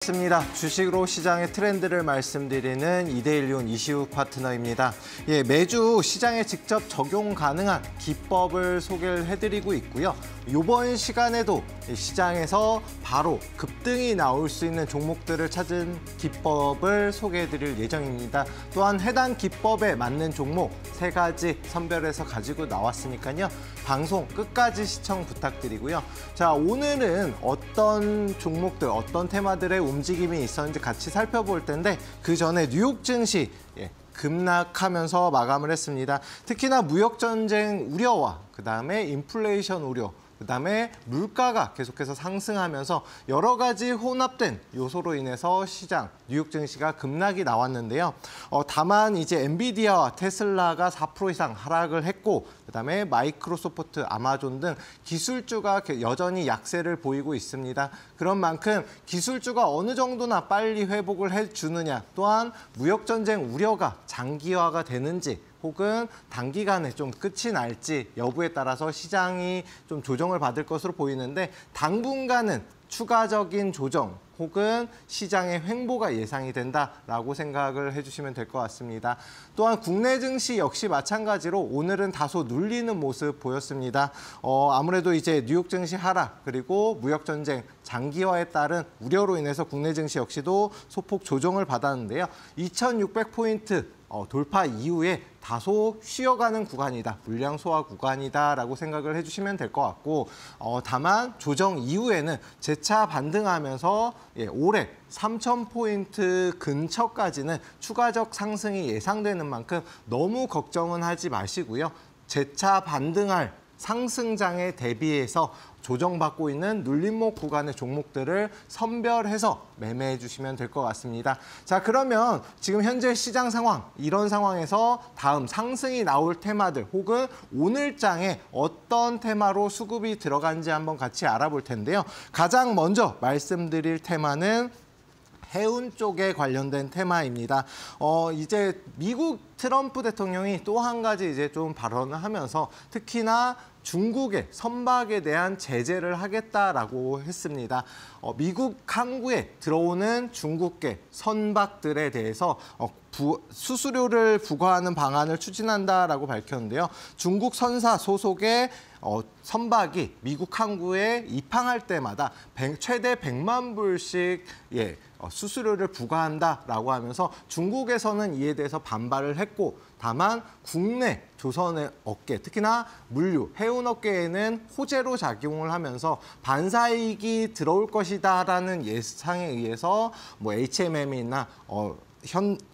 반갑습니다. 주식으로 시장의 트렌드를 말씀드리는 이데일리온 이시욱 파트너입니다. 매주 시장에 직접 적용 가능한 기법을 소개를 해드리고 있고요. 이번 시간에도 시장에서 바로 급등이 나올 수 있는 종목들을 찾은 기법을 소개해드릴 예정입니다. 또한 해당 기법에 맞는 종목 3가지 선별해서 가지고 나왔으니까요. 방송 끝까지 시청 부탁드리고요. 자, 오늘은 어떤 종목들, 어떤 테마들의 움직임이 있었는지 같이 살펴볼 텐데 그 전에 뉴욕 증시 급락하면서 마감을 했습니다. 특히나 무역전쟁 우려와 그다음에 인플레이션 우려, 그다음에 물가가 계속해서 상승하면서 여러 가지 혼합된 요소로 인해서 시장, 뉴욕 증시가 급락이 나왔는데요. 다만 이제 엔비디아와 테슬라가 4% 이상 하락을 했고, 그다음에 마이크로소프트, 아마존 등 기술주가 여전히 약세를 보이고 있습니다. 그런 만큼 기술주가 어느 정도나 빨리 회복을 해주느냐, 또한 무역전쟁 우려가 장기화가 되는지, 혹은 단기간에 좀 끝이 날지 여부에 따라서 시장이 좀 조정을 받을 것으로 보이는데 당분간은 추가적인 조정 혹은 시장의 횡보가 예상이 된다라고 생각을 해주시면 될 것 같습니다. 또한 국내 증시 역시 마찬가지로 오늘은 다소 눌리는 모습 보였습니다. 아무래도 이제 뉴욕 증시 하락 그리고 무역 전쟁 장기화에 따른 우려로 인해서 국내 증시 역시도 소폭 조정을 받았는데요. 2,600포인트 돌파 이후에 다소 쉬어가는 구간이다, 물량 소화 구간이다라고 생각을 해주시면 될 것 같고, 다만 조정 이후에는 재차 반등하면서 올해 3,000포인트 근처까지는 추가적 상승이 예상되는 만큼 너무 걱정은 하지 마시고요. 재차 반등할 상승장에 대비해서 조정받고 있는 눌림목 구간의 종목들을 선별해서 매매해 주시면 될 것 같습니다. 자, 그러면 지금 현재 시장 상황, 이런 상황에서 다음 상승이 나올 테마들 혹은 오늘장에 어떤 테마로 수급이 들어간지 한번 같이 알아볼 텐데요. 가장 먼저 말씀드릴 테마는 해운 쪽에 관련된 테마입니다. 이제 미국 트럼프 대통령이 또 한 가지 이제 좀 발언을 하면서 특히나 중국의 선박에 대한 제재를 하겠다라고 했습니다. 미국 항구에 들어오는 중국계 선박들에 대해서 수수료를 부과하는 방안을 추진한다라고 밝혔는데요. 중국 선사 소속의 선박이 미국 항구에 입항할 때마다 최대 100만 불씩 수수료를 부과한다라고 하면서 중국에서는 이에 대해서 반발을 했고, 다만 국내 조선의 업계, 특히나 물류, 해운 업계에는 호재로 작용을 하면서 반사이익이 들어올 것이다라는 예상에 의해서 HMM이나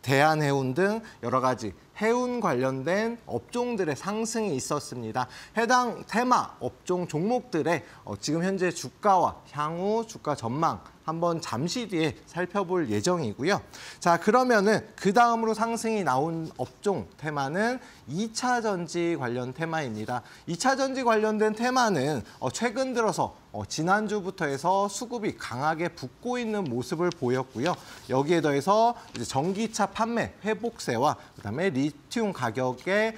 대한해운 등 여러 가지 해운 관련된 업종들의 상승이 있었습니다. 해당 테마 업종 종목들의 지금 현재 주가와 향후 주가 전망 한번 잠시 뒤에 살펴볼 예정이고요. 자, 그러면은 그 다음으로 상승이 나온 업종 테마는 2차 전지 관련 테마입니다. 2차 전지 관련된 테마는 최근 들어서 지난주부터 해서 수급이 강하게 붙고 있는 모습을 보였고요. 여기에 더해서 이제 전기차 판매 회복세와 그다음에 리튬 가격의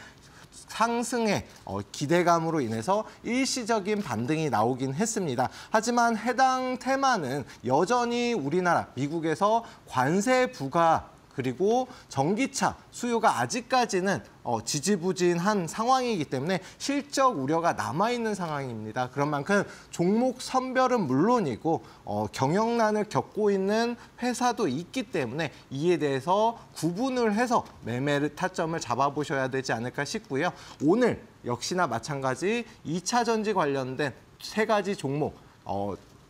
상승의 기대감으로 인해서 일시적인 반등이 나오긴 했습니다. 하지만 해당 테마는 여전히 우리나라, 미국에서 관세 부과 그리고 전기차 수요가 아직까지는 지지부진한 상황이기 때문에 실적 우려가 남아있는 상황입니다. 그런 만큼 종목 선별은 물론이고 경영난을 겪고 있는 회사도 있기 때문에 이에 대해서 구분을 해서 매매 타점을 잡아보셔야 되지 않을까 싶고요. 오늘 역시나 마찬가지 2차 전지 관련된 3가지 종목,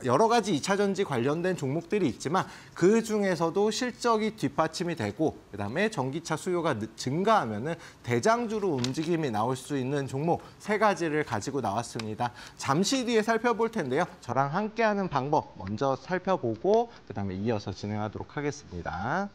여러 가지 2차 전지 관련된 종목들이 있지만 그 중에서도 실적이 뒷받침이 되고 그다음에 전기차 수요가 증가하면은 대장주로 움직임이 나올 수 있는 종목 3가지를 가지고 나왔습니다. 잠시 뒤에 살펴볼 텐데요. 저랑 함께하는 방법 먼저 살펴보고 그다음에 이어서 진행하도록 하겠습니다.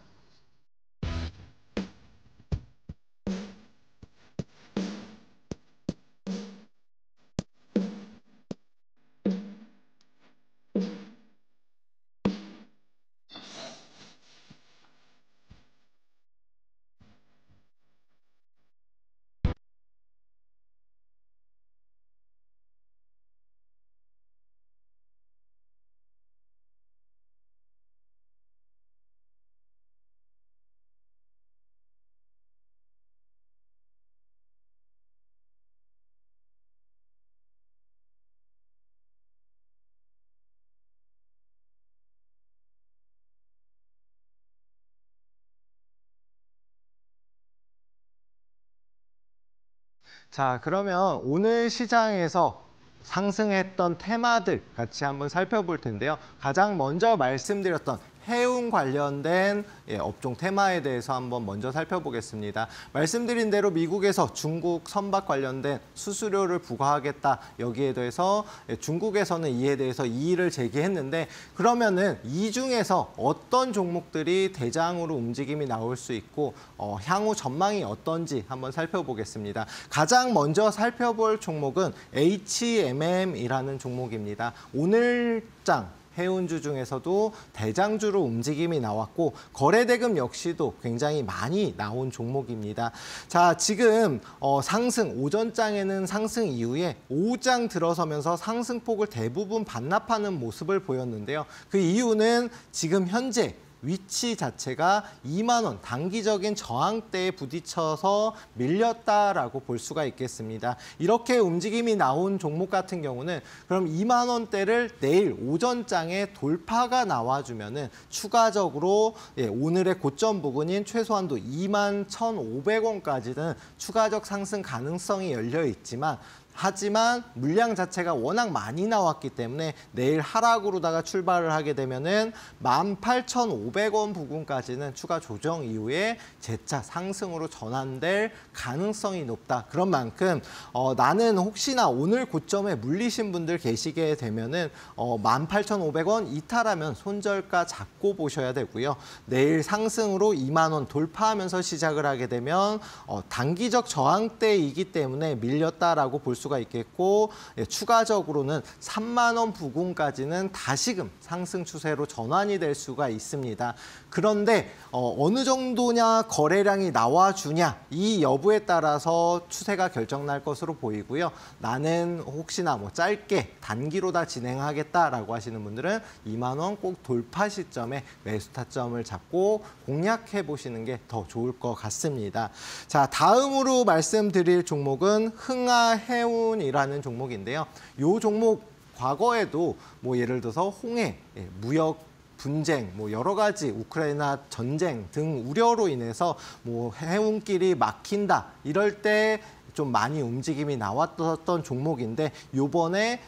자, 그러면 오늘 시장에서 상승했던 테마들 같이 한번 살펴볼 텐데요. 가장 먼저 말씀드렸던 해운 관련된 업종 테마에 대해서 한번 먼저 살펴보겠습니다. 말씀드린 대로 미국에서 중국 선박 관련된 수수료를 부과하겠다. 여기에 대해서 중국에서는 이에 대해서 이의를 제기했는데 그러면은 이 중에서 어떤 종목들이 대장으로 움직임이 나올 수 있고 향후 전망이 어떤지 한번 살펴보겠습니다. 가장 먼저 살펴볼 종목은 HMM이라는 종목입니다. 오늘장 해운주 중에서도 대장주로 움직임이 나왔고 거래대금 역시도 굉장히 많이 나온 종목입니다. 자, 지금 상승, 오전장에는 상승 이후에 오후장 들어서면서 상승폭을 대부분 반납하는 모습을 보였는데요. 그 이유는 지금 현재 위치 자체가 2만 원 단기적인 저항대에 부딪혀서 밀렸다라고 볼 수가 있겠습니다. 이렇게 움직임이 나온 종목 같은 경우는 그럼 2만 원대를 내일 오전장에 돌파가 나와주면은 추가적으로 오늘의 고점 부근인 최소한도 2만 1,500원까지는 추가적 상승 가능성이 열려 있지만 하지만 물량 자체가 워낙 많이 나왔기 때문에 내일 하락으로다가 출발을 하게 되면은 18,500원 부근까지는 추가 조정 이후에 재차 상승으로 전환될 가능성이 높다. 그런 만큼 나는 혹시나 오늘 고점에 물리신 분들 계시게 되면은 18,500원 이탈하면 손절가 잡고 보셔야 되고요. 내일 상승으로 2만 원 돌파하면서 시작을 하게 되면 단기적 저항대이기 때문에 밀렸다라고 볼 수가 있겠고 추가적으로는 3만 원 부근까지는 다시금 상승 추세로 전환이 될 수가 있습니다. 그런데 어느 정도냐 거래량이 나와주냐 이 여부에 따라서 추세가 결정날 것으로 보이고요. 나는 혹시나 짧게 단기로 다 진행하겠다라고 하시는 분들은 2만 원 꼭 돌파 시점에 매수 타점을 잡고 공략해 보시는 게 더 좋을 것 같습니다. 자, 다음으로 말씀드릴 종목은 흥하해운이라는 종목인데요. 이 종목 과거에도 예를 들어서 홍해, 무역 분쟁, 여러 가지 우크라이나 전쟁 등 우려로 인해서 해운길이 막힌다 이럴 때 좀 많이 움직임이 나왔던 종목인데 요번에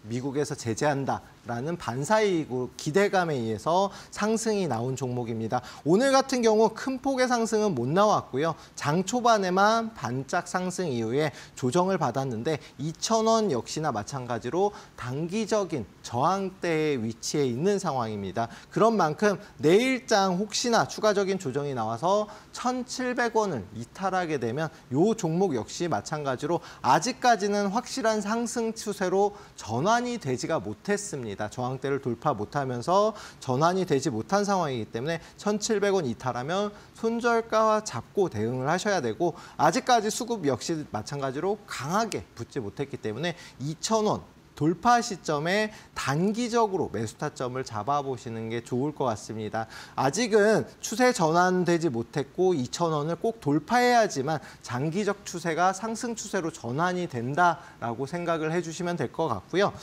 미국에서 제재한다라는 반사이익 기대감에 의해서 상승이 나온 종목입니다. 오늘 같은 경우 큰 폭의 상승은 못 나왔고요. 장 초반에만 반짝 상승 이후에 조정을 받았는데 2,000원 역시나 마찬가지로 단기적인 저항대의 위치에 있는 상황입니다. 그런 만큼 내일장 혹시나 추가적인 조정이 나와서 1,700원을 이탈하게 되면 이 종목 역시 마찬가지로 아직까지는 확실한 상승 추세로 전환이 되지가 못했습니다. 저항대를 돌파 못하면서 전환이 되지 못한 상황이기 때문에 1,700원 이탈하면 손절가와 잡고 대응을 하셔야 되고 아직까지 수급 역시 마찬가지로 강하게 붙지 못했기 때문에 2,000원 돌파 시점에 단기적으로 매수 타점을 잡아보시는 게 좋을 것 같습니다. 아직은 추세 전환되지 못했고 2,000원을 꼭 돌파해야지만 장기적 추세가 상승 추세로 전환이 된다라고 생각을 해주시면 될 것 같고요.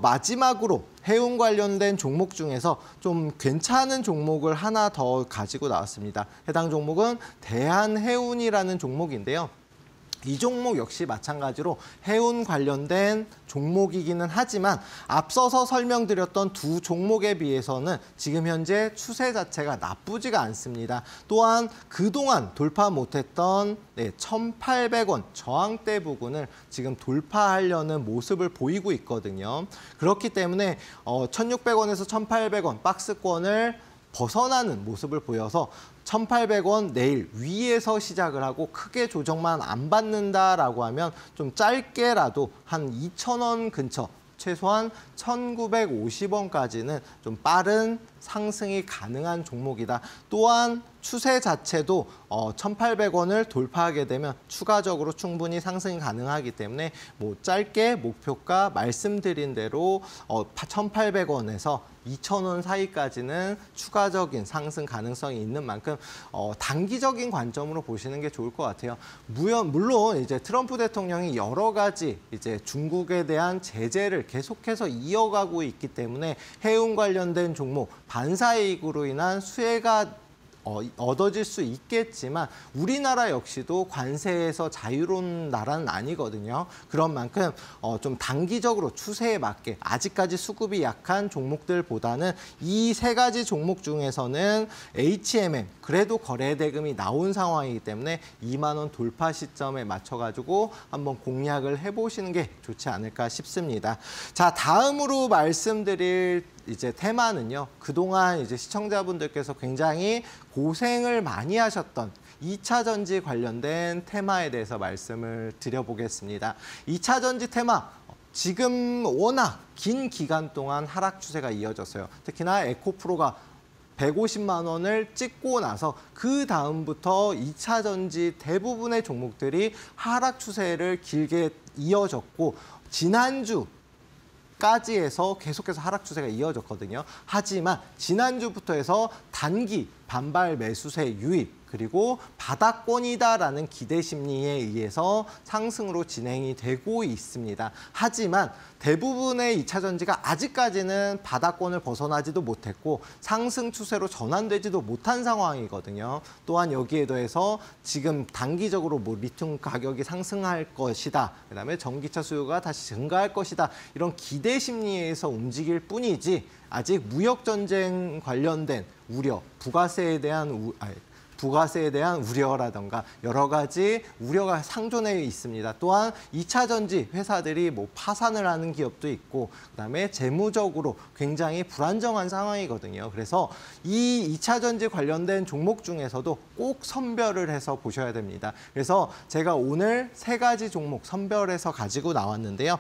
마지막으로 해운 관련된 종목 중에서 좀 괜찮은 종목을 하나 더 가지고 나왔습니다. 해당 종목은 대한해운이라는 종목인데요. 이 종목 역시 마찬가지로 해운 관련된 종목이기는 하지만 앞서서 설명드렸던 두 종목에 비해서는 지금 현재 추세 자체가 나쁘지가 않습니다. 또한 그동안 돌파 못했던 1,800원 저항대 부근을 지금 돌파하려는 모습을 보이고 있거든요. 그렇기 때문에 1,600원에서 1,800원 박스권을 벗어나는 모습을 보여서 1,800원 내일 위에서 시작을 하고 크게 조정만 안 받는다라고 하면 좀 짧게라도 한 2,000원 근처 최소한 1,950원까지는 좀 빠른 상승이 가능한 종목이다. 또한 추세 자체도 1,800원을 돌파하게 되면 추가적으로 충분히 상승이 가능하기 때문에 짧게 목표가 말씀드린 대로 1,800원에서 2,000원 사이까지는 추가적인 상승 가능성이 있는 만큼 단기적인 관점으로 보시는 게 좋을 것 같아요. 물론 이제 트럼프 대통령이 여러 가지 이제 중국에 대한 제재를 계속해서 이어가고 있기 때문에 해운 관련된 종목 반사이익으로 인한 수혜가 얻어질 수 있겠지만 우리나라 역시도 관세에서 자유로운 나라는 아니거든요. 그런 만큼 좀 단기적으로 추세에 맞게 아직까지 수급이 약한 종목들보다는 이 세 가지 종목 중에서는 HMM 그래도 거래대금이 나온 상황이기 때문에 2만 원 돌파 시점에 맞춰가지고 한번 공략을 해보시는 게 좋지 않을까 싶습니다. 자, 다음으로 말씀드릴 이제 테마는요. 그동안 이제 시청자분들께서 굉장히 고생을 많이 하셨던 2차 전지 관련된 테마에 대해서 말씀을 드려보겠습니다. 2차 전지 테마, 지금 워낙 긴 기간 동안 하락 추세가 이어졌어요. 특히나 에코프로가 150만 원을 찍고 나서 그 다음부터 2차 전지 대부분의 종목들이 하락 추세를 길게 이어졌고 지난주 까지 해서 계속해서 하락 추세가 이어졌거든요. 하지만 지난주부터 해서 단기 반발 매수세 유입 그리고 바닥권이다라는 기대 심리에 의해서 상승으로 진행이 되고 있습니다. 하지만 대부분의 2차 전지가 아직까지는 바닥권을 벗어나지도 못했고 상승 추세로 전환되지도 못한 상황이거든요. 또한 여기에 더해서 지금 단기적으로 뭐 리튬 가격이 상승할 것이다. 그다음에 전기차 수요가 다시 증가할 것이다. 이런 기대 심리에서 움직일 뿐이지 아직 무역 전쟁 관련된 우려, 부가세에 대한 우려라던가 여러 가지 우려가 상존해 있습니다. 또한 2차 전지 회사들이 뭐 파산을 하는 기업도 있고 그다음에 재무적으로 굉장히 불안정한 상황이거든요. 그래서 이 2차 전지 관련된 종목 중에서도 꼭 선별을 해서 보셔야 됩니다. 그래서 제가 오늘 세 가지 종목 선별해서 가지고 나왔는데요.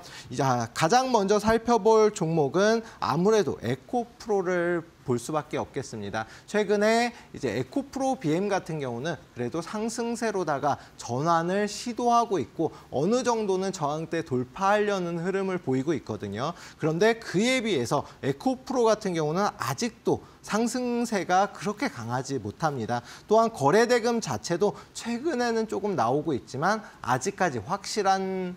가장 먼저 살펴볼 종목은 아무래도 에코프로를 볼 수밖에 없겠습니다. 최근에 이제 에코프로 BM 같은 경우는 그래도 상승세로다가 전환을 시도하고 있고 어느 정도는 저항대 돌파하려는 흐름을 보이고 있거든요. 그런데 그에 비해서 에코프로 같은 경우는 아직도 상승세가 그렇게 강하지 못합니다. 또한 거래대금 자체도 최근에는 조금 나오고 있지만 아직까지 확실한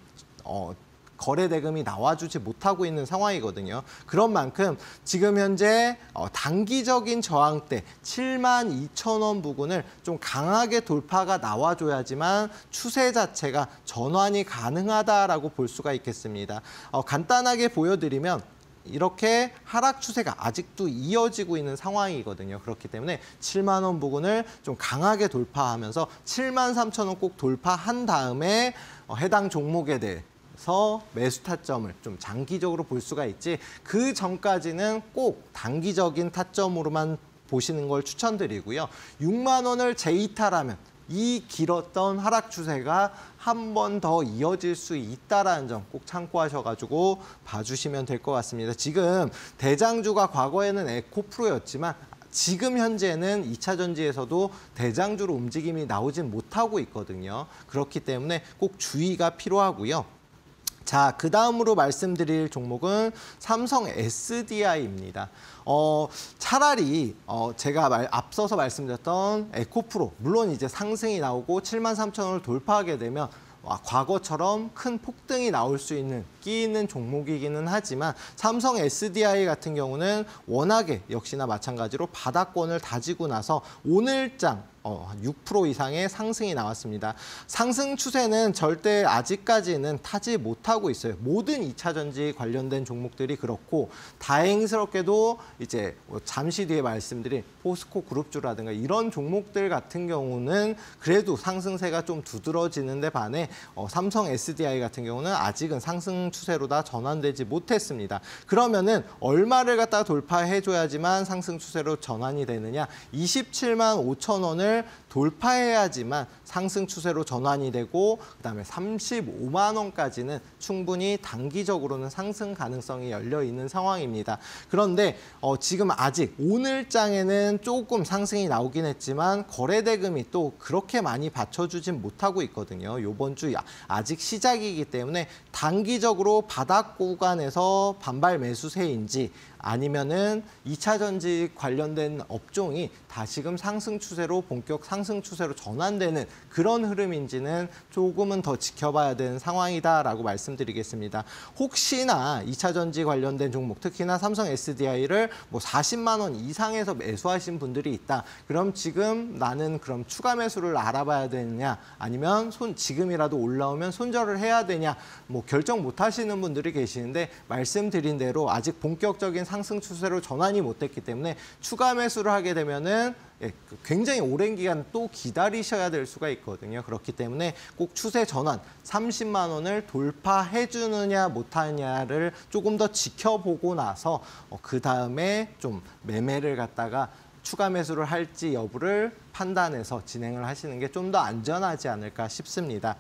거래대금이 나와주지 못하고 있는 상황이거든요. 그런 만큼 지금 현재 단기적인 저항대 72,000원 부근을 좀 강하게 돌파가 나와줘야지만 추세 자체가 전환이 가능하다라고 볼 수가 있겠습니다. 간단하게 보여드리면 이렇게 하락 추세가 아직도 이어지고 있는 상황이거든요. 그렇기 때문에 7만 원 부근을 좀 강하게 돌파하면서 73,000원 꼭 돌파한 다음에 해당 종목에 대해 매수 타점을 좀 장기적으로 볼 수가 있지 그 전까지는 꼭 단기적인 타점으로만 보시는 걸 추천드리고요. 6만 원을 재이탈하면 이 길었던 하락 추세가 한 번 더 이어질 수 있다라는 점 꼭 참고하셔가지고 봐주시면 될 것 같습니다. 지금 대장주가 과거에는 에코프로였지만 지금 현재는 2차 전지에서도 대장주로 움직임이 나오진 못하고 있거든요. 그렇기 때문에 꼭 주의가 필요하고요. 자, 그 다음으로 말씀드릴 종목은 삼성 SDI입니다. 차라리 제가 앞서서 말씀드렸던 에코프로, 물론 이제 상승이 나오고 73,000원을 돌파하게 되면 과거처럼 큰 폭등이 나올 수 있는 끼 있는 종목이기는 하지만 삼성 SDI 같은 경우는 워낙에 역시나 마찬가지로 바닥권을 다지고 나서 오늘장 6% 이상의 상승이 나왔습니다. 상승 추세는 절대 아직까지는 타지 못하고 있어요. 모든 2차 전지 관련된 종목들이 그렇고 다행스럽게도 이제 잠시 뒤에 말씀드린 포스코 그룹주라든가 이런 종목들 같은 경우는 그래도 상승세가 좀 두드러지는 데 반해 삼성 SDI 같은 경우는 아직은 상승 추세로다 전환되지 못했습니다. 그러면은 얼마를 갖다가 돌파해줘야지만 상승 추세로 전환이 되느냐? 27만 5천 원을 돌파해야지만 상승 추세로 전환이 되고 그다음에 35만 원까지는 충분히 단기적으로는 상승 가능성이 열려 있는 상황입니다. 그런데 지금 아직 오늘장에는 조금 상승이 나오긴 했지만 거래대금이 또 그렇게 많이 받쳐주진 못하고 있거든요. 이번 주 아직 시작이기 때문에 단기적으로 바닥 구간에서 반발 매수세인지 아니면은 2차 전지 관련된 업종이 다시금 상승 추세로 본격 상승 추세로 전환되는 그런 흐름인지는 조금은 더 지켜봐야 되는 상황이다라고 말씀드리겠습니다. 혹시나 2차 전지 관련된 종목, 특히나 삼성 SDI를 뭐 40만 원 이상에서 매수하신 분들이 있다. 그럼 지금 나는 그럼 추가 매수를 알아봐야 되느냐, 아니면 지금이라도 올라오면 손절을 해야 되냐, 뭐 결정 못 하시는 분들이 계시는데, 말씀드린 대로 아직 본격적인 상승 추세로 전환이 못 됐기 때문에 추가 매수를 하게 되면은 굉장히 오랜 기간 또 기다리셔야 될 수가 있거든요. 그렇기 때문에 꼭 추세 전환 30만 원을 돌파해 주느냐 못하느냐를 조금 더 지켜보고 나서 그 다음에 좀 매매를 갖다가 추가 매수를 할지 여부를 판단해서 진행을 하시는 게 좀 더 안전하지 않을까 싶습니다.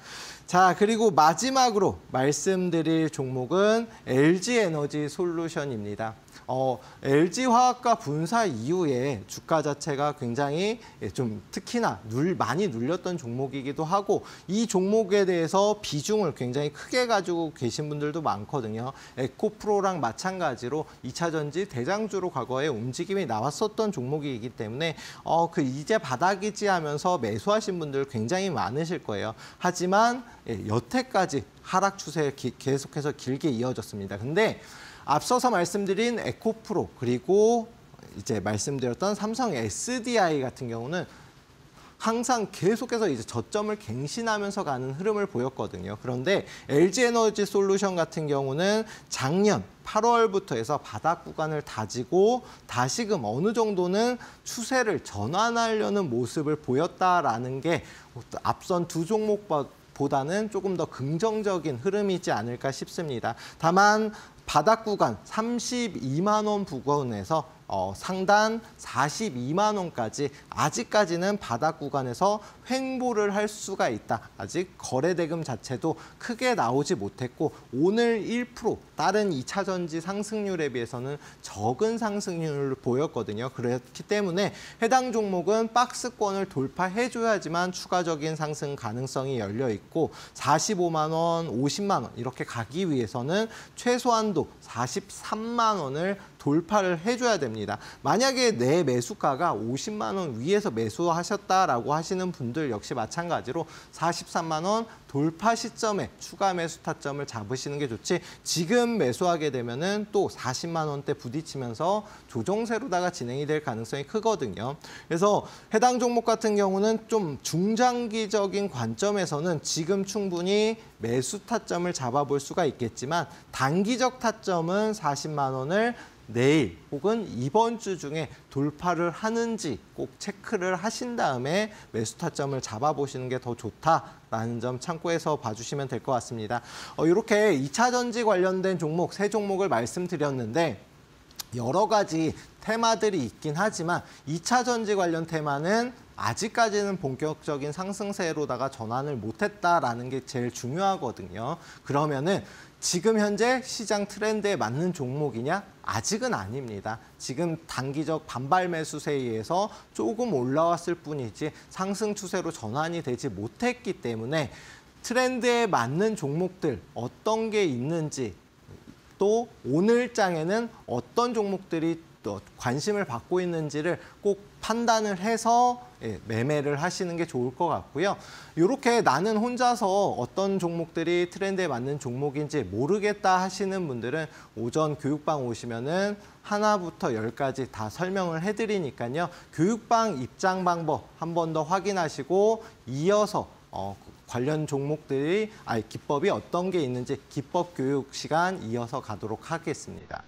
자, 그리고 마지막으로 말씀드릴 종목은 LG에너지 솔루션입니다. LG화학과 분사 이후에 주가 자체가 굉장히 좀 특히나 많이 눌렸던 종목이기도 하고, 이 종목에 대해서 비중을 굉장히 크게 가지고 계신 분들도 많거든요. 에코프로랑 마찬가지로 2차 전지 대장주로 과거에 움직임이 나왔었던 종목이기 때문에 이제 바닥이지 하면서 매수하신 분들 굉장히 많으실 거예요. 하지만 여태까지 하락 추세 계속해서 길게 이어졌습니다. 근데 앞서서 말씀드린 에코프로, 그리고 이제 말씀드렸던 삼성 SDI 같은 경우는 항상 계속해서 이제 저점을 갱신하면서 가는 흐름을 보였거든요. 그런데 LG에너지 솔루션 같은 경우는 작년 8월부터 해서 바닥 구간을 다지고 다시금 어느 정도는 추세를 전환하려는 모습을 보였다라는 게 앞선 두 종목보다는 조금 더 긍정적인 흐름이지 않을까 싶습니다. 다만 바닥 구간 32만 원 부근에서 상단 42만 원까지 아직까지는 바닥 구간에서 횡보를 할 수가 있다. 아직 거래 대금 자체도 크게 나오지 못했고, 오늘 1% 다른 2차 전지 상승률에 비해서는 적은 상승률을 보였거든요. 그렇기 때문에 해당 종목은 박스권을 돌파해줘야지만 추가적인 상승 가능성이 열려 있고, 45만 원, 50만 원 이렇게 가기 위해서는 최소한도 43만 원을 돌파를 해줘야 됩니다. 만약에 내 매수가가 50만 원 위에서 매수하셨다라고 하시는 분들 역시 마찬가지로 43만 원 돌파 시점에 추가 매수 타점을 잡으시는 게 좋지, 지금 매수하게 되면은 또 40만 원대 부딪히면서 조정세로다가 진행이 될 가능성이 크거든요. 그래서 해당 종목 같은 경우는 좀 중장기적인 관점에서는 지금 충분히 매수 타점을 잡아볼 수가 있겠지만, 단기적 타점은 40만 원을 내일 혹은 이번 주 중에 돌파를 하는지 꼭 체크를 하신 다음에 매수 타점을 잡아보시는 게 더 좋다라는 점 참고해서 봐주시면 될 것 같습니다. 이렇게 2차 전지 관련된 종목, 세 종목을 말씀드렸는데, 여러 가지 테마들이 있긴 하지만 2차 전지 관련 테마는 아직까지는 본격적인 상승세로다가 전환을 못했다라는 게 제일 중요하거든요. 그러면은 지금 현재 시장 트렌드에 맞는 종목이냐? 아직은 아닙니다. 지금 단기적 반발 매수세에 의해서 조금 올라왔을 뿐이지 상승 추세로 전환이 되지 못했기 때문에 트렌드에 맞는 종목들 어떤 게 있는지, 또 오늘 장에는 어떤 종목들이 또 관심을 받고 있는지를 꼭 판단을 해서 매매를 하시는 게 좋을 것 같고요. 이렇게 나는 혼자서 어떤 종목들이 트렌드에 맞는 종목인지 모르겠다 하시는 분들은 오전 교육방 오시면은 하나부터 10까지 다 설명을 해드리니까요. 교육방 입장 방법 한 번 더 확인하시고 이어서 관련 종목들이 기법이 어떤 게 있는지 기법 교육 시간 이어서 가도록 하겠습니다.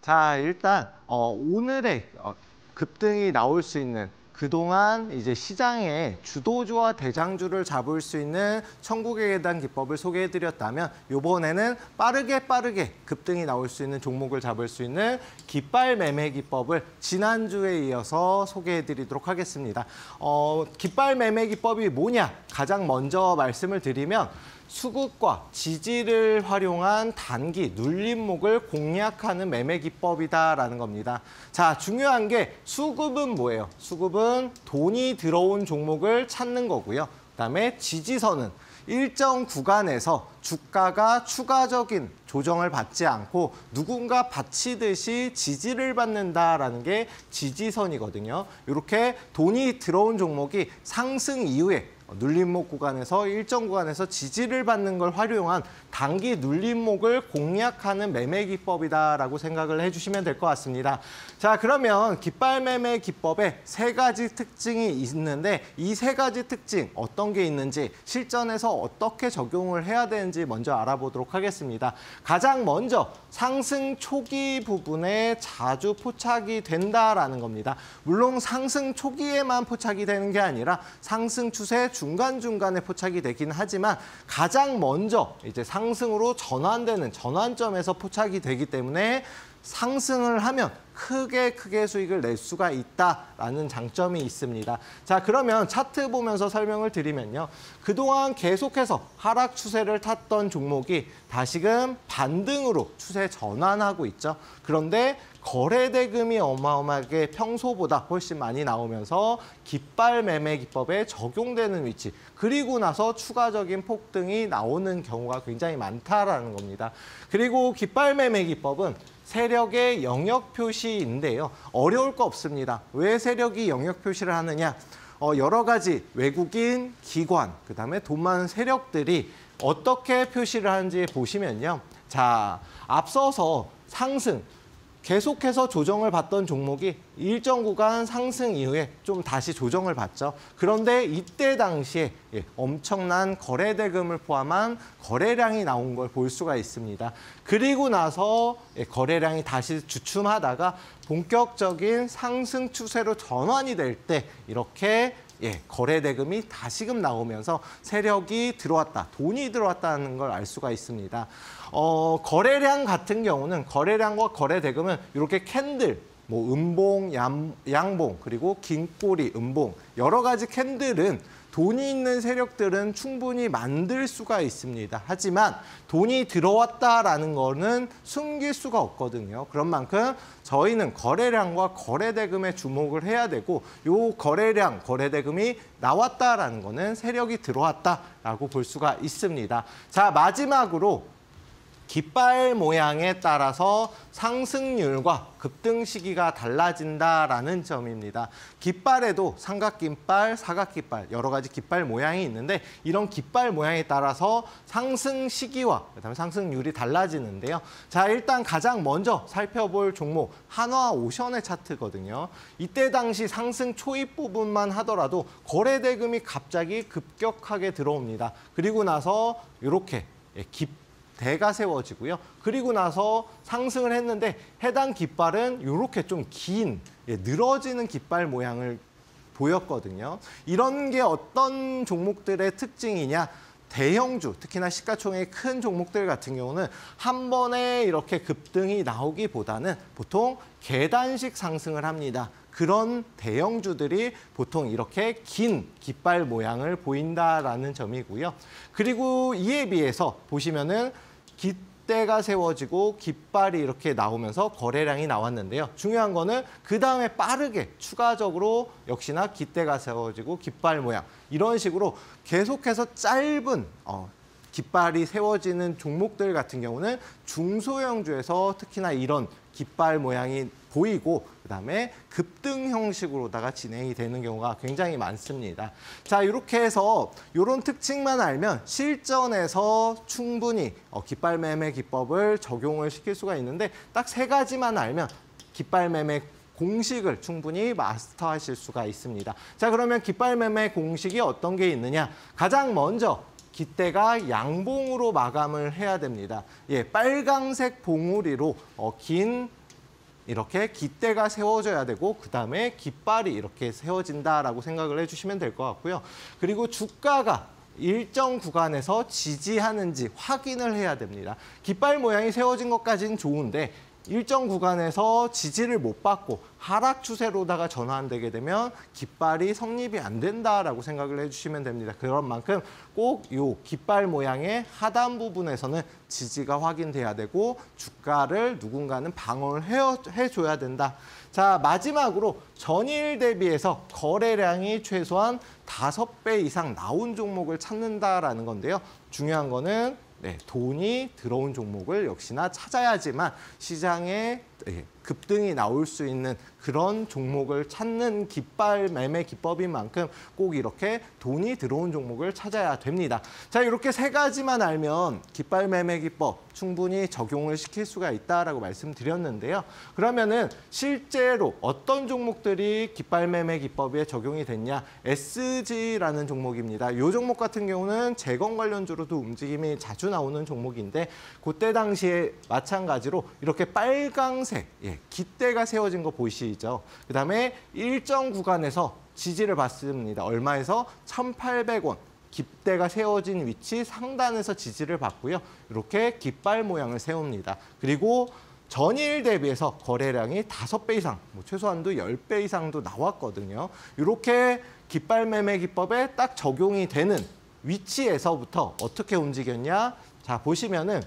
자, 일단 오늘의 급등이 나올 수 있는 그동안 이제 시장의 주도주와 대장주를 잡을 수 있는 천국의 계단 기법을 소개해드렸다면 이번에는 빠르게 급등이 나올 수 있는 종목을 잡을 수 있는 깃발 매매 기법을 지난주에 이어서 소개해드리도록 하겠습니다. 깃발 매매 기법이 뭐냐? 가장 먼저 말씀을 드리면 수급과 지지를 활용한 단기 눌림목을 공략하는 매매 기법이다라는 겁니다. 자, 중요한 게 수급은 뭐예요? 수급은 돈이 들어온 종목을 찾는 거고요. 그다음에 지지선은 일정 구간에서 주가가 추가적인 조정을 받지 않고 누군가 받치듯이 지지를 받는다라는 게 지지선이거든요. 이렇게 돈이 들어온 종목이 상승 이후에 눌림목 구간에서 일정 구간에서 지지를 받는 걸 활용한 단기 눌림목을 공략하는 매매 기법이다라고 생각을 해주시면 될 것 같습니다. 자, 그러면 깃발 매매 기법에 세 가지 특징이 있는데 이 세 가지 특징 어떤 게 있는지 실전에서 어떻게 적용을 해야 되는지 먼저 알아보도록 하겠습니다. 가장 먼저 상승 초기 부분에 자주 포착이 된다라는 겁니다. 물론 상승 초기에만 포착이 되는 게 아니라 상승 추세 중간중간에 포착이 되긴 하지만 가장 먼저 이제 상승으로 전환되는 전환점에서 포착이 되기 때문에 상승을 하면 크게 수익을 낼 수가 있다라는 장점이 있습니다. 자, 그러면 차트 보면서 설명을 드리면요. 그동안 계속해서 하락 추세를 탔던 종목이 다시금 반등으로 추세 전환하고 있죠. 그런데 거래 대금이 어마어마하게 평소보다 훨씬 많이 나오면서 깃발 매매 기법에 적용되는 위치, 그리고 나서 추가적인 폭등이 나오는 경우가 굉장히 많다라는 겁니다. 그리고 깃발 매매 기법은 세력의 영역 표시인데요. 어려울 거 없습니다. 왜 세력이 영역 표시를 하느냐? 여러 가지 외국인, 기관, 그다음에 돈 많은 세력들이 어떻게 표시를 하는지 보시면요. 자, 앞서서 상승, 계속해서 조정을 받던 종목이 일정 구간 상승 이후에 좀 다시 조정을 받죠. 그런데 이때 당시에 엄청난 거래 대금을 포함한 거래량이 나온 걸 볼 수가 있습니다. 그리고 나서 거래량이 다시 주춤하다가 본격적인 상승 추세로 전환이 될 때 이렇게 거래 대금이 다시금 나오면서 세력이 들어왔다, 돈이 들어왔다는 걸 알 수가 있습니다. 거래량 같은 경우는 거래량과 거래 대금은 이렇게 캔들, 뭐 음봉, 양봉, 그리고 긴 꼬리, 음봉 여러 가지 캔들은 돈이 있는 세력들은 충분히 만들 수가 있습니다. 하지만 돈이 들어왔다라는 거는 숨길 수가 없거든요. 그런 만큼 저희는 거래량과 거래대금에 주목을 해야 되고 요 거래량, 거래대금이 나왔다라는 거는 세력이 들어왔다라고 볼 수가 있습니다. 자, 마지막으로 깃발 모양에 따라서 상승률과 급등 시기가 달라진다라는 점입니다. 깃발에도 삼각깃발, 사각깃발 여러 가지 깃발 모양이 있는데 이런 깃발 모양에 따라서 상승 시기와 그다음에 상승률이 달라지는데요. 자, 일단 가장 먼저 살펴볼 종목 한화오션의 차트거든요. 이때 당시 상승 초입 부분만 하더라도 거래 대금이 갑자기 급격하게 들어옵니다. 그리고 나서 이렇게 대가 세워지고요. 그리고 나서 상승을 했는데 해당 깃발은 이렇게 좀 긴 늘어지는 깃발 모양을 보였거든요. 이런 게 어떤 종목들의 특징이냐? 대형주, 특히나 시가총액이 큰 종목들 같은 경우는 한 번에 이렇게 급등이 나오기보다는 보통 계단식 상승을 합니다. 그런 대형주들이 보통 이렇게 긴 깃발 모양을 보인다라는 점이고요. 그리고 이에 비해서 보시면은 깃대가 세워지고 깃발이 이렇게 나오면서 거래량이 나왔는데요. 중요한 거는 그 다음에 빠르게 추가적으로 역시나 깃대가 세워지고 깃발 모양 이런 식으로 계속해서 짧은 깃발이 세워지는 종목들 같은 경우는 중소형주에서 특히나 이런 깃발 모양이 보이고 그다음에 급등 형식으로다가 진행이 되는 경우가 굉장히 많습니다. 자, 이렇게 해서 이런 특징만 알면 실전에서 충분히 깃발 매매 기법을 적용을 시킬 수가 있는데 딱 세 가지만 알면 깃발 매매 공식을 충분히 마스터하실 수가 있습니다. 자, 그러면 깃발 매매 공식이 어떤 게 있느냐? 가장 먼저 깃대가 양봉으로 마감을 해야 됩니다. 빨강색 봉우리로 긴 이렇게 깃대가 세워져야 되고 그다음에 깃발이 이렇게 세워진다라고 생각을 해주시면 될 것 같고요. 그리고 주가가 일정 구간에서 지지하는지 확인을 해야 됩니다. 깃발 모양이 세워진 것까지는 좋은데 일정 구간에서 지지를 못 받고 하락 추세로다가 전환되게 되면 깃발이 성립이 안 된다라고 생각을 해주시면 됩니다. 그런 만큼 꼭 이 깃발 모양의 하단 부분에서는 지지가 확인돼야 되고 주가를 누군가는 방어를 해줘야 된다. 자, 마지막으로 전일 대비해서 거래량이 최소한 5배 이상 나온 종목을 찾는다라는 건데요. 중요한 거는 돈이 들어온 종목을 역시나 찾아야지만 시장에 급등이 나올 수 있는 그런 종목을 찾는 깃발 매매 기법인 만큼 꼭 이렇게 돈이 들어온 종목을 찾아야 됩니다. 자, 이렇게 세 가지만 알면 깃발 매매 기법 충분히 적용을 시킬 수가 있다라고 말씀드렸는데요. 그러면은 실제로 어떤 종목들이 깃발 매매 기법에 적용이 됐냐? SG라는 종목입니다. 이 종목 같은 경우는 재건 관련주로도 움직임이 자주 나오는 종목인데 그때 당시에 마찬가지로 이렇게 빨강색 깃대가 세워진 거 보이시죠? 그다음에 일정 구간에서 지지를 받습니다. 얼마에서? 1,800원. 깃대가 세워진 위치 상단에서 지지를 받고요. 이렇게 깃발 모양을 세웁니다. 그리고 전일 대비해서 거래량이 5배 이상, 최소한도 10배 이상도 나왔거든요. 이렇게 깃발 매매 기법에 딱 적용이 되는 위치에서부터 어떻게 움직였냐? 자, 보시면은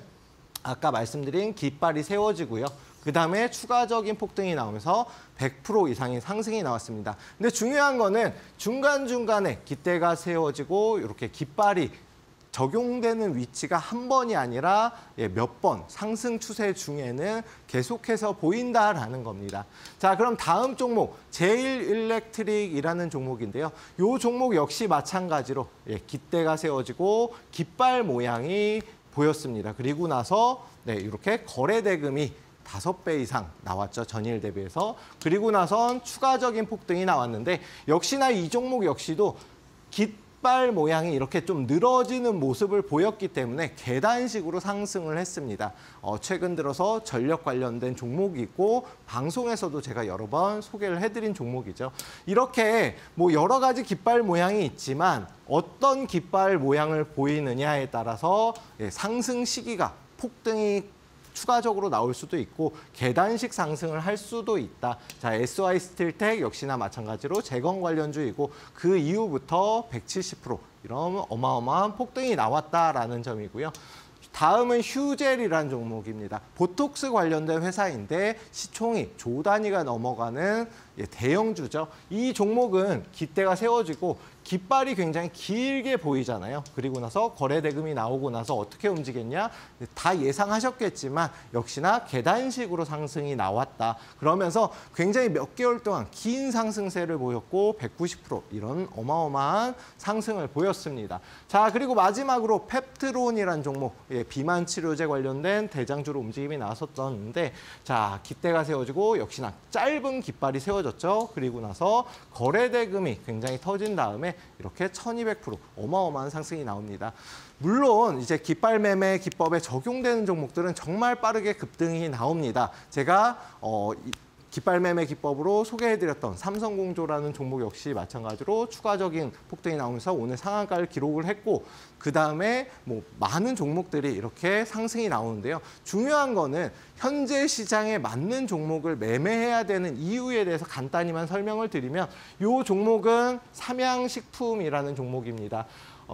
아까 말씀드린 깃발이 세워지고요. 그다음에 추가적인 폭등이 나오면서 100% 이상의 상승이 나왔습니다. 근데 중요한 거는 중간중간에 깃대가 세워지고 이렇게 깃발이 적용되는 위치가 한 번이 아니라 몇 번 상승 추세 중에는 계속해서 보인다라는 겁니다. 자, 그럼 다음 종목 제일일렉트릭이라는 종목인데요. 이 종목 역시 마찬가지로 깃대가 세워지고 깃발 모양이 보였습니다. 그리고 나서 이렇게 거래 대금이 5배 이상 나왔죠. 전일 대비해서. 그리고 나선 추가적인 폭등이 나왔는데 역시나 이 종목 역시도 깃발 모양이 이렇게 좀 늘어지는 모습을 보였기 때문에 계단식으로 상승을 했습니다. 최근 들어서 전력 관련된 종목이 있고 방송에서도 제가 여러 번 소개를 해드린 종목이죠. 이렇게 여러 가지 깃발 모양이 있지만 어떤 깃발 모양을 보이느냐에 따라서 상승 시기가 폭등이 추가적으로 나올 수도 있고 계단식 상승을 할 수도 있다. 자, SY 스틸텍 역시나 마찬가지로 재건 관련주이고 그 이후부터 170% 이런 어마어마한 폭등이 나왔다라는 점이고요. 다음은 휴젤이라는 종목입니다. 보톡스 관련된 회사인데 시총이 조 단위가 넘어가는 대형주죠. 이 종목은 깃대가 세워지고 깃발이 굉장히 길게 보이잖아요. 그리고 나서 거래 대금이 나오고 나서 어떻게 움직였냐? 다 예상하셨겠지만 역시나 계단식으로 상승이 나왔다. 그러면서 굉장히 몇 개월 동안 긴 상승세를 보였고 190% 이런 어마어마한 상승을 보였습니다. 자, 그리고 마지막으로 펩트론이라는 종목, 비만 치료제 관련된 대장주로 움직임이 나왔었는데 자, 깃대가 세워지고 역시나 짧은 깃발이 세워졌죠. 그리고 나서 거래 대금이 굉장히 터진 다음에 이렇게 1200% 어마어마한 상승이 나옵니다. 물론 이제 깃발 매매 기법에 적용되는 종목들은 정말 빠르게 급등이 나옵니다. 제가 깃발 매매 기법으로 소개해드렸던 삼성공조라는 종목 역시 마찬가지로 추가적인 폭등이 나오면서 오늘 상한가를 기록을 했고 그다음에 많은 종목들이 이렇게 상승이 나오는데요. 중요한 거는 현재 시장에 맞는 종목을 매매해야 되는 이유에 대해서 간단히만 설명을 드리면 이 종목은 삼양식품이라는 종목입니다.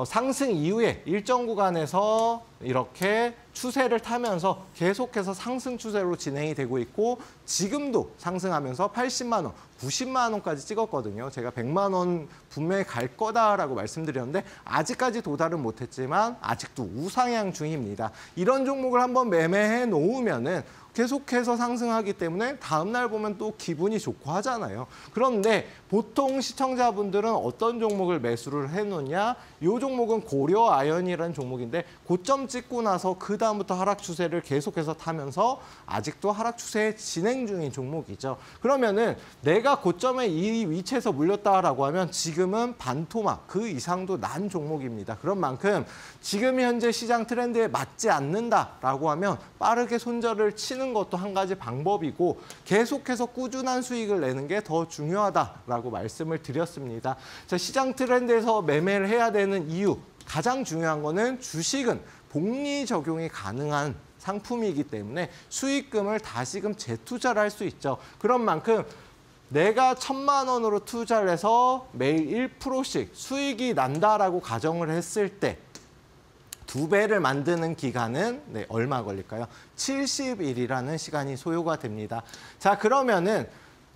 상승 이후에 일정 구간에서 이렇게 추세를 타면서 계속해서 상승 추세로 진행이 되고 있고 지금도 상승하면서 80만 원, 90만 원까지 찍었거든요. 제가 100만 원 분명히 갈 거다라고 말씀드렸는데 아직까지 도달은 못했지만 아직도 우상향 중입니다. 이런 종목을 한번 매매해 놓으면은 계속해서 상승하기 때문에 다음 날 보면 또 기분이 좋고 하잖아요. 그런데 보통 시청자분들은 어떤 종목을 매수를 해놓냐? 이 종목은 고려 아연이라는 종목인데 고점 찍고 나서 그 다음부터 하락 추세를 계속해서 타면서 아직도 하락 추세 진행 중인 종목이죠. 그러면은 내가 고점에 이 위치에서 물렸다라고 하면 지금은 반토막 그 이상도 난 종목입니다. 그런 만큼 지금 현재 시장 트렌드에 맞지 않는다라고 하면 빠르게 손절을 치는 쉬는 것도 한 가지 방법이고 계속해서 꾸준한 수익을 내는 게 더 중요하다라고 말씀을 드렸습니다. 자, 시장 트렌드에서 매매를 해야 되는 이유, 가장 중요한 거는 주식은 복리 적용이 가능한 상품이기 때문에 수익금을 다시금 재투자를 할 수 있죠. 그런 만큼 내가 1,000만 원으로 투자를 해서 매일 1%씩 수익이 난다라고 가정을 했을 때 2배를 만드는 기간은 얼마 걸릴까요? 70일이라는 시간이 소요가 됩니다. 자, 그러면은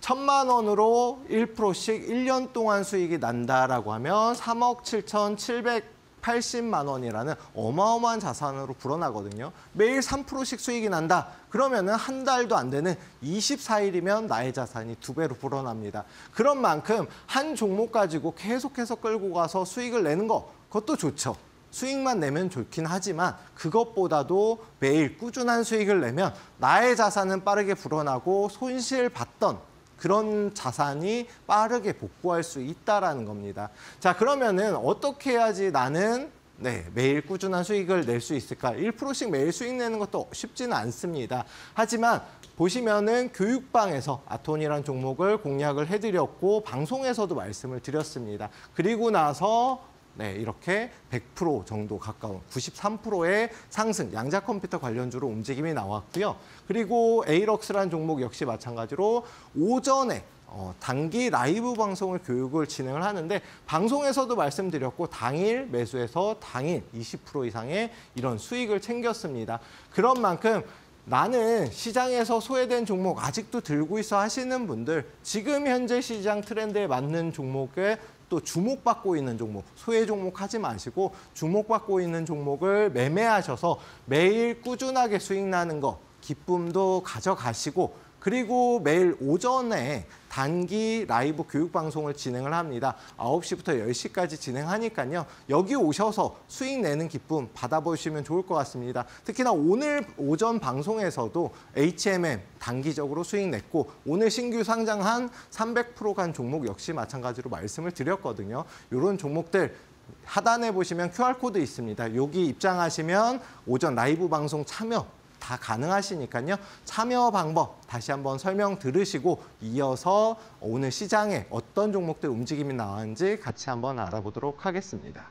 1,000만 원으로 1%씩 1년 동안 수익이 난다라고 하면 3억 7,780만 원이라는 어마어마한 자산으로 불어나거든요. 매일 3%씩 수익이 난다. 그러면은 한 달도 안 되는 24일이면 나의 자산이 2배로 불어납니다. 그런 만큼 한 종목 가지고 계속해서 끌고 가서 수익을 내는 거, 그것도 좋죠. 수익만 내면 좋긴 하지만 그것보다도 매일 꾸준한 수익을 내면 나의 자산은 빠르게 불어나고 손실봤던 그런 자산이 빠르게 복구할 수 있다는 겁니다. 자, 그러면은 어떻게 해야지 나는 매일 꾸준한 수익을 낼 수 있을까? 1%씩 매일 수익 내는 것도 쉽지는 않습니다. 하지만 보시면은 교육방에서 아톤이라는 종목을 공략을 해드렸고 방송에서도 말씀을 드렸습니다. 그리고 나서 이렇게 100% 정도 가까운 93%의 상승, 양자 컴퓨터 관련주로 움직임이 나왔고요. 그리고 에이럭스라는 종목 역시 마찬가지로 오전에 단기 라이브 방송을 교육을 진행을 하는데 방송에서도 말씀드렸고 당일 매수해서 당일 20% 이상의 이런 수익을 챙겼습니다. 그런 만큼 나는 시장에서 소외된 종목 아직도 들고 있어 하시는 분들 지금 현재 시장 트렌드에 맞는 종목에 또 주목받고 있는 종목, 소외 종목 하지 마시고 주목받고 있는 종목을 매매하셔서 매일 꾸준하게 수익 나는 거 기쁨도 가져가시고 그리고 매일 오전에 단기 라이브 교육 방송을 진행을 합니다. 9시부터 10시까지 진행하니까요. 여기 오셔서 수익 내는 기쁨 받아보시면 좋을 것 같습니다. 특히나 오늘 오전 방송에서도 HMM 단기적으로 수익 냈고 오늘 신규 상장한 300% 간 종목 역시 마찬가지로 말씀을 드렸거든요. 이런 종목들 하단에 보시면 QR코드 있습니다. 여기 입장하시면 오전 라이브 방송 참여 다 가능하시니까요. 참여 방법 다시 한번 설명 들으시고 이어서 오늘 시장에 어떤 종목들 움직임이 나왔는지 같이 한번 알아보도록 하겠습니다.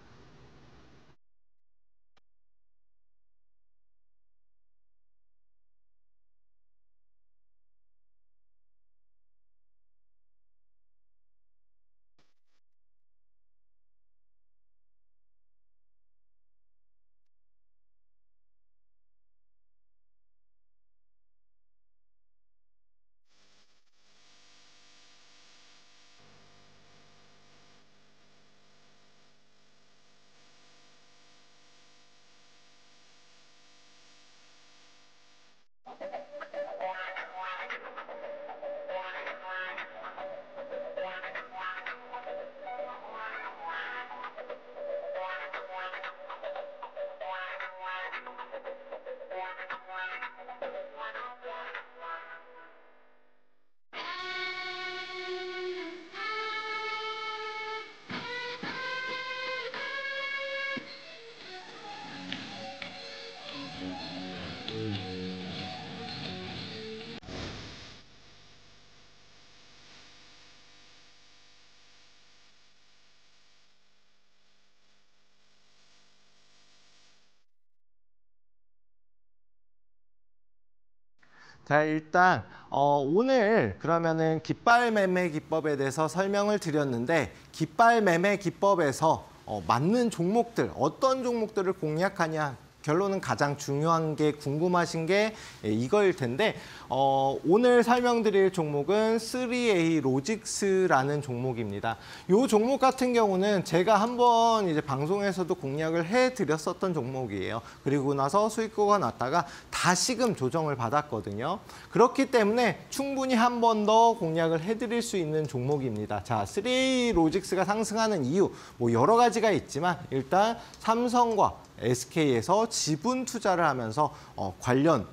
자, 일단 오늘 그러면은 깃발 매매 기법에 대해서 설명을 드렸는데 깃발 매매 기법에서 맞는 종목들, 어떤 종목들을 공략하냐 결론은 가장 중요한 게 궁금하신 게 이거일 텐데 오늘 설명드릴 종목은 3A 로직스라는 종목입니다. 이 종목 같은 경우는 제가 한번 이제 방송에서도 공략을 해드렸었던 종목이에요. 그리고 나서 수익고가 났다가 다시금 조정을 받았거든요. 그렇기 때문에 충분히 한 번 더 공략을 해드릴 수 있는 종목입니다. 자, 3A 로직스가 상승하는 이유 뭐 여러 가지가 있지만 일단 삼성과 SK에서 지분 투자를 하면서 관련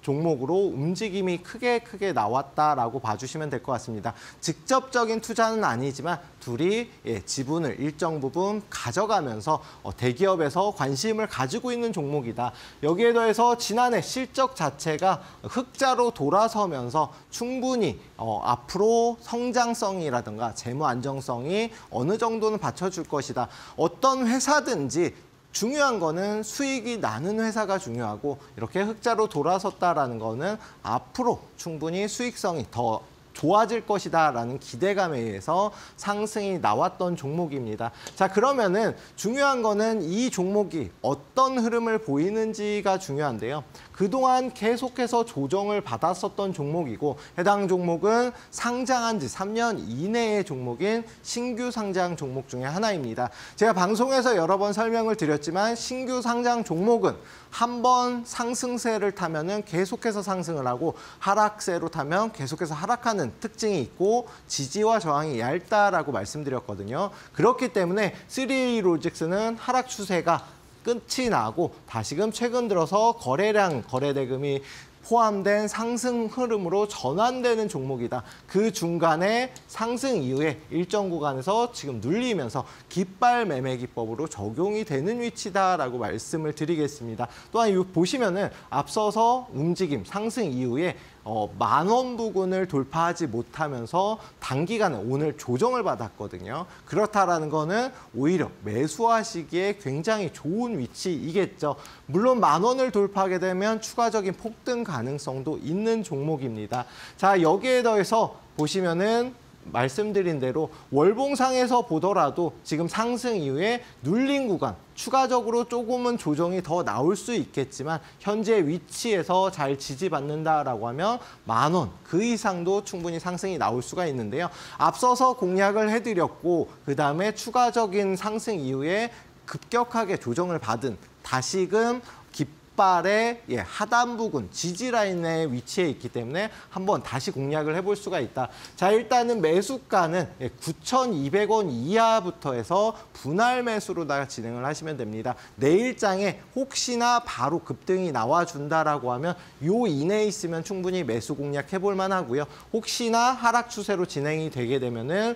종목으로 움직임이 크게 나왔다라고 봐주시면 될 것 같습니다. 직접적인 투자는 아니지만 둘이 지분을 일정 부분 가져가면서 대기업에서 관심을 가지고 있는 종목이다. 여기에 더해서 지난해 실적 자체가 흑자로 돌아서면서 충분히 앞으로 성장성이라든가 재무 안정성이 어느 정도는 받쳐줄 것이다. 어떤 회사든지 중요한 거는 수익이 나는 회사가 중요하고 이렇게 흑자로 돌아섰다라는 거는 앞으로 충분히 수익성이 더 좋아질 것이다라는 기대감에 의해서 상승이 나왔던 종목입니다. 자, 그러면은 중요한 거는 이 종목이 어떤 흐름을 보이는지가 중요한데요. 그동안 계속해서 조정을 받았었던 종목이고 해당 종목은 상장한 지 3년 이내의 종목인 신규 상장 종목 중에 하나입니다. 제가 방송에서 여러 번 설명을 드렸지만 신규 상장 종목은 한번 상승세를 타면은 계속해서 상승을 하고 하락세로 타면 계속해서 하락하는 특징이 있고 지지와 저항이 얇다라고 말씀드렸거든요. 그렇기 때문에 3A로직스는 하락 추세가 끝이 나고 다시금 최근 들어서 거래량, 거래대금이 포함된 상승 흐름으로 전환되는 종목이다. 그 중간에 상승 이후에 일정 구간에서 지금 눌리면서 깃발 매매 기법으로 적용이 되는 위치다라고 말씀을 드리겠습니다. 또한 보시면은 앞서서 움직임, 상승 이후에 10,000원 부근을 돌파하지 못하면서 단기간에 오늘 조정을 받았거든요. 그렇다라는 거는 오히려 매수하시기에 굉장히 좋은 위치이겠죠. 물론 10,000원을 돌파하게 되면 추가적인 폭등 가능성도 있는 종목입니다. 자, 여기에 더해서 보시면은 말씀드린 대로 월봉상에서 보더라도 지금 상승 이후에 눌린 구간 추가적으로 조금은 조정이 더 나올 수 있겠지만 현재 위치에서 잘 지지받는다라고 하면 10,000원 그 이상도 충분히 상승이 나올 수가 있는데요. 앞서서 공략을 해드렸고 그다음에 추가적인 상승 이후에 급격하게 조정을 받은 다시금 깃발의 하단 부근, 지지 라인에 위치해 있기 때문에 한번 다시 공략을 해볼 수가 있다. 자, 일단은 매수가는 9,200원 이하부터 해서 분할 매수로 진행을 하시면 됩니다. 내일장에 혹시나 바로 급등이 나와준다라고 하면 요 이내에 있으면 충분히 매수 공략해볼 만하고요. 혹시나 하락 추세로 진행이 되게 되면은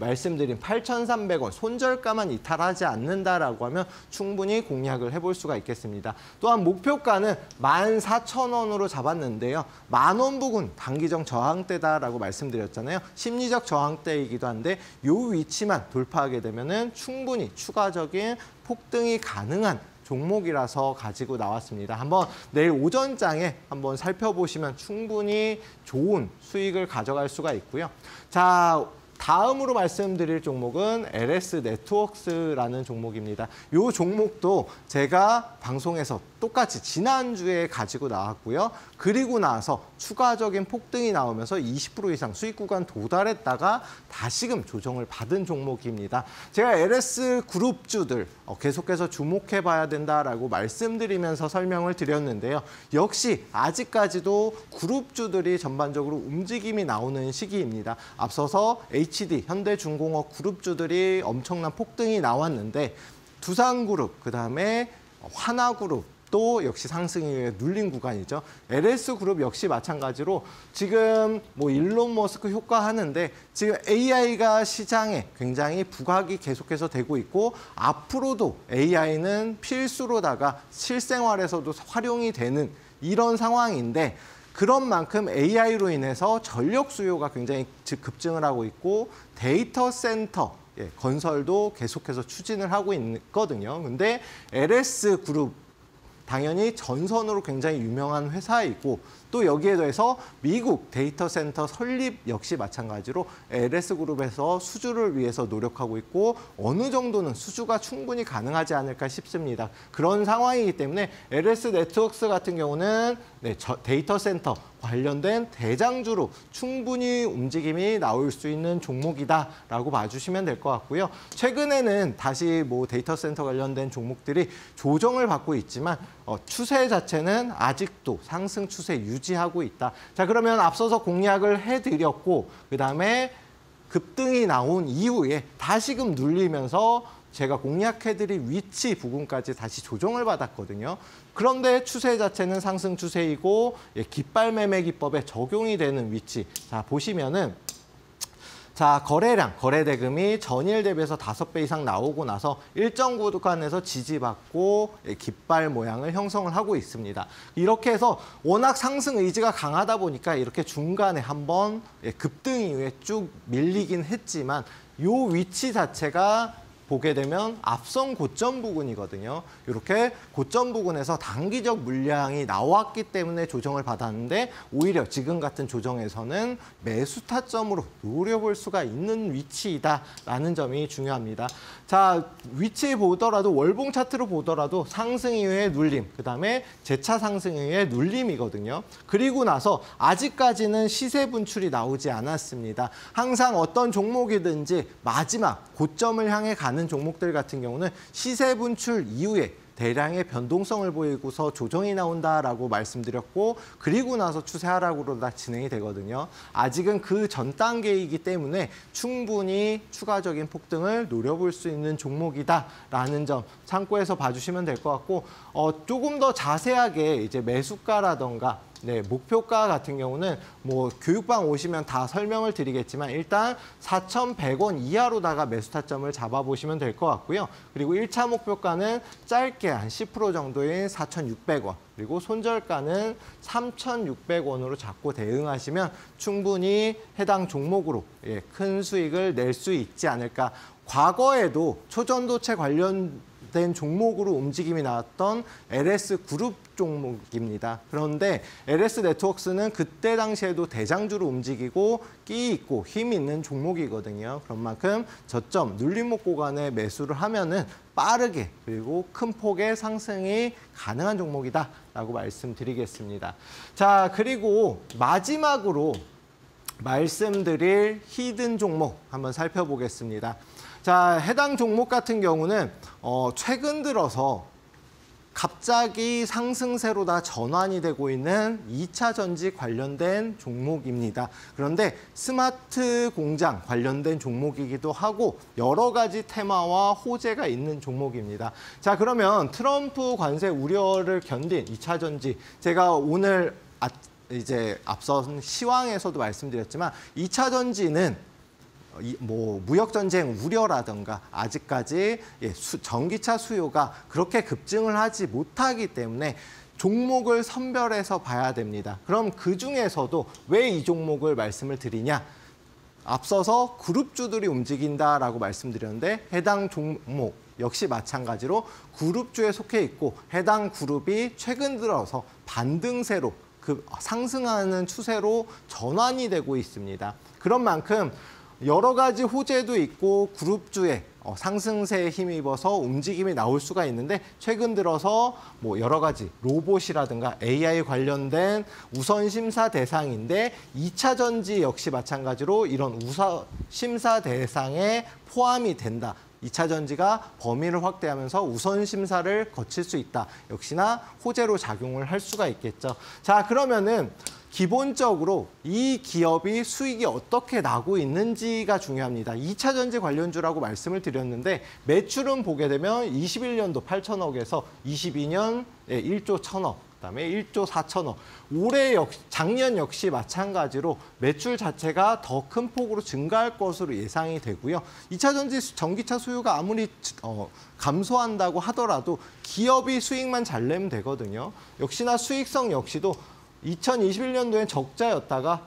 말씀드린 8,300원 손절가만 이탈하지 않는다라고 하면 충분히 공략을 해볼 수가 있겠습니다. 또한 목표가는 14,000원으로 잡았는데요. 10,000원 부근 단기적 저항대다라고 말씀드렸잖아요. 심리적 저항대이기도 한데 이 위치만 돌파하게 되면은 충분히 추가적인 폭등이 가능한 종목이라서 가지고 나왔습니다. 한번 내일 오전장에 한번 살펴보시면 충분히 좋은 수익을 가져갈 수가 있고요. 자, 다음으로 말씀드릴 종목은 LS 네트워크스라는 종목입니다. 이 종목도 제가 방송에서 똑같이 지난주에 가지고 나왔고요. 그리고 나서 추가적인 폭등이 나오면서 20% 이상 수익 구간 도달했다가 다시금 조정을 받은 종목입니다. 제가 LS 그룹주들 계속해서 주목해 봐야 된다라고 말씀드리면서 설명을 드렸는데요. 역시 아직까지도 그룹주들이 전반적으로 움직임이 나오는 시기입니다. 앞서서 HD, 현대중공업 그룹주들이 엄청난 폭등이 나왔는데 두산그룹, 그다음에 하나그룹 또 역시 상승 이후에 눌린 구간이죠. LS그룹 역시 마찬가지로 지금 일론 머스크 효과 하는데 지금 AI가 시장에 굉장히 부각이 계속해서 되고 있고 앞으로도 AI는 필수로다가 실생활에서도 활용이 되는 이런 상황인데 그런 만큼 AI로 인해서 전력 수요가 굉장히 급증을 하고 있고 데이터 센터 건설도 계속해서 추진을 하고 있거든요. 근데 LS그룹 당연히 전선으로 굉장히 유명한 회사이고 또 여기에 더해서 미국 데이터 센터 설립 역시 마찬가지로 LS그룹에서 수주를 위해서 노력하고 있고 어느 정도는 수주가 충분히 가능하지 않을까 싶습니다. 그런 상황이기 때문에 LS 네트워크스 같은 경우는 데이터 센터 관련된 대장주로 충분히 움직임이 나올 수 있는 종목이다라고 봐주시면 될 것 같고요. 최근에는 다시 데이터 센터 관련된 종목들이 조정을 받고 있지만 추세 자체는 아직도 상승 추세 유지하고 있다. 자, 그러면 앞서서 공략을 해드렸고 그다음에 급등이 나온 이후에 다시금 눌리면서 제가 공략해드린 위치 부분까지 다시 조정을 받았거든요. 그런데 추세 자체는 상승 추세이고 깃발 매매 기법에 적용이 되는 위치. 자, 보시면은 자, 거래량, 거래 대금이 전일 대비해서 5배 이상 나오고 나서 일정 구간에서 지지받고 깃발 모양을 형성을 하고 있습니다. 이렇게 해서 워낙 상승 의지가 강하다 보니까 이렇게 중간에 한번 급등 이후에 쭉 밀리긴 했지만 이 위치 자체가 보게 되면 앞선 고점 부근이거든요. 이렇게 고점 부근에서 단기적 물량이 나왔기 때문에 조정을 받았는데 오히려 지금 같은 조정에서는 매수 타점으로 노려볼 수가 있는 위치이다라는 점이 중요합니다. 자, 위치 보더라도 월봉 차트로 보더라도 상승 이후의 눌림, 그다음에 재차 상승 이후의 눌림이거든요. 그리고 나서 아직까지는 시세 분출이 나오지 않았습니다. 항상 어떤 종목이든지 마지막 고점을 향해 가는 종목들 같은 경우는 시세 분출 이후에 대량의 변동성을 보이고서 조정이 나온다라고 말씀드렸고 그리고 나서 추세 하락으로 다 진행이 되거든요. 아직은 그 전 단계이기 때문에 충분히 추가적인 폭등을 노려볼 수 있는 종목이다라는 점 참고해서 봐주시면 될 것 같고 조금 더 자세하게 이제 매수가라던가 목표가 같은 경우는 뭐 교육방 오시면 다 설명을 드리겠지만 일단 4,100원 이하로다가 매수 타점을 잡아보시면 될 것 같고요. 그리고 1차 목표가는 짧게 한 10% 정도인 4,600원 그리고 손절가는 3,600원으로 잡고 대응하시면 충분히 해당 종목으로 큰 수익을 낼 수 있지 않을까. 과거에도 초전도체 관련된 종목으로 움직임이 나왔던 LS그룹 종목입니다. 그런데 LS네트워크스는 그때 당시에도 대장주로 움직이고 끼 있고 힘 있는 종목이거든요. 그런 만큼 저점 눌림목 구간에 매수를 하면은 빠르게 그리고 큰 폭의 상승이 가능한 종목이다라고 말씀드리겠습니다. 자, 그리고 마지막으로 말씀드릴 히든 종목 한번 살펴보겠습니다. 자, 해당 종목 같은 경우는 최근 들어서 갑자기 상승세로 다 전환이 되고 있는 2차 전지 관련된 종목입니다. 그런데 스마트 공장 관련된 종목이기도 하고 여러 가지 테마와 호재가 있는 종목입니다. 자, 그러면 트럼프 관세 우려를 견딘 2차 전지 제가 오늘 이제 앞선 시황에서도 말씀드렸지만 2차 전지는 뭐 무역 전쟁 우려라든가 아직까지 전기차 수요가 그렇게 급증을 하지 못하기 때문에 종목을 선별해서 봐야 됩니다. 그럼 그 중에서도 왜 이 종목을 말씀을 드리냐? 앞서서 그룹주들이 움직인다라고 말씀드렸는데 해당 종목 역시 마찬가지로 그룹주에 속해 있고 해당 그룹이 최근 들어서 반등세로 상승하는 추세로 전환이 되고 있습니다. 그런 만큼 여러 가지 호재도 있고 그룹주에 상승세에 힘입어서 움직임이 나올 수가 있는데 최근 들어서 뭐 여러 가지 로봇이라든가 AI 관련된 우선 심사 대상인데 2차 전지 역시 마찬가지로 이런 우선 심사 대상에 포함이 된다. 2차 전지가 범위를 확대하면서 우선 심사를 거칠 수 있다. 역시나 호재로 작용을 할 수가 있겠죠. 자, 그러면은 기본적으로 이 기업이 수익이 어떻게 나고 있는지가 중요합니다. 2차 전지 관련주라고 말씀을 드렸는데 매출은 보게 되면 21년도 8천억에서 22년 1조 1천억, 그다음에 1조 4천억. 올해 작년 역시 마찬가지로 매출 자체가 더 큰 폭으로 증가할 것으로 예상이 되고요. 2차 전지 전기차 수요가 아무리 감소한다고 하더라도 기업이 수익만 잘 내면 되거든요. 역시나 수익성 역시도 2021년도엔 적자였다가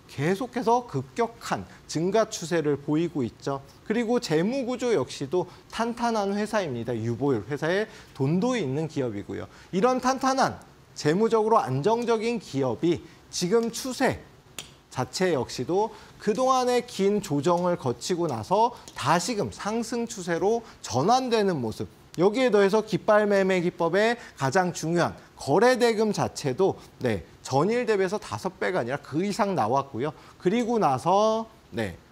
계속해서 급격한 증가 추세를 보이고 있죠. 그리고 재무 구조 역시도 탄탄한 회사입니다. 유보율 회사에 돈도 있는 기업이고요. 이런 탄탄한 재무적으로 안정적인 기업이 지금 추세 자체 역시도 그동안의 긴 조정을 거치고 나서 다시금 상승 추세로 전환되는 모습. 여기에 더해서 깃발 매매 기법의 가장 중요한 거래 대금 자체도 전일 대비해서 5배가 아니라 그 이상 나왔고요. 그리고 나서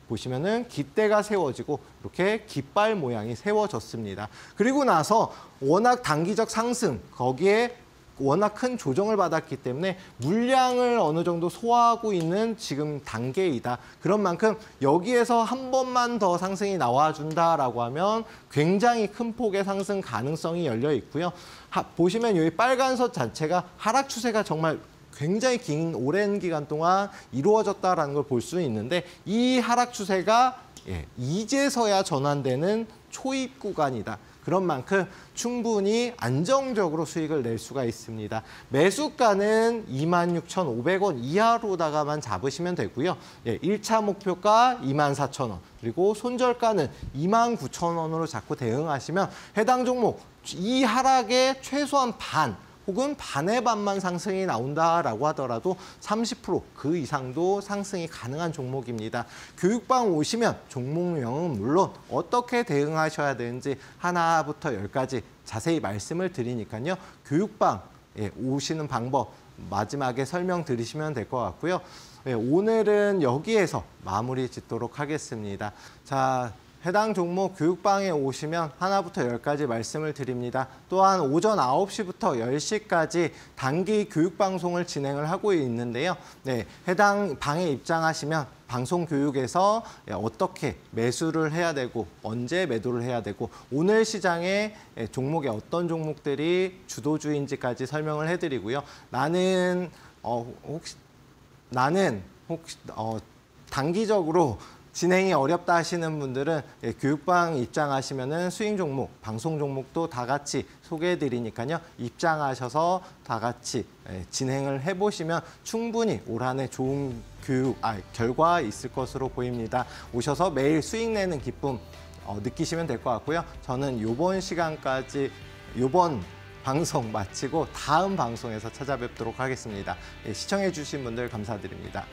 보시면은 깃대가 세워지고 이렇게 깃발 모양이 세워졌습니다. 그리고 나서 워낙 단기적 상승 거기에 워낙 큰 조정을 받았기 때문에 물량을 어느 정도 소화하고 있는 지금 단계이다. 그런 만큼 여기에서 한 번만 더 상승이 나와준다라고 하면 굉장히 큰 폭의 상승 가능성이 열려 있고요. 보시면 여기 빨간 선 자체가 하락 추세가 정말 굉장히 긴 오랜 기간 동안 이루어졌다라는 걸 볼 수 있는데 이 하락 추세가 이제서야 전환되는 초입 구간이다. 그런 만큼 충분히 안정적으로 수익을 낼 수가 있습니다. 매수가는 26,500원 이하로다가만 잡으시면 되고요. 1차 목표가 24,000원, 그리고 손절가는 29,000원으로 자꾸 대응하시면 해당 종목 이 하락의 최소한 반, 혹은 반의 반만 상승이 나온다라고 하더라도 30% 그 이상도 상승이 가능한 종목입니다. 교육방 오시면 종목명은 물론 어떻게 대응하셔야 되는지 하나부터 10까지 자세히 말씀을 드리니까요. 교육방 오시는 방법 마지막에 설명드리시면 될 것 같고요. 오늘은 여기에서 마무리 짓도록 하겠습니다. 자, 해당 종목 교육방에 오시면 하나부터 10까지 말씀을 드립니다. 또한 오전 9시부터 10시까지 단기 교육방송을 진행을 하고 있는데요. 해당 방에 입장하시면 방송 교육에서 어떻게 매수를 해야 되고 언제 매도를 해야 되고 오늘 시장에 종목에 어떤 종목들이 주도주인지까지 설명을 해드리고요. 나는 단기적으로 진행이 어렵다 하시는 분들은 교육방 입장하시면은 수익 종목, 방송 종목도 다 같이 소개해드리니까요. 입장하셔서 다 같이 진행을 해보시면 충분히 올 한 해 좋은 결과 있을 것으로 보입니다. 오셔서 매일 수익 내는 기쁨 느끼시면 될 것 같고요. 저는 이번 방송 마치고 다음 방송에서 찾아뵙도록 하겠습니다. 시청해주신 분들 감사드립니다.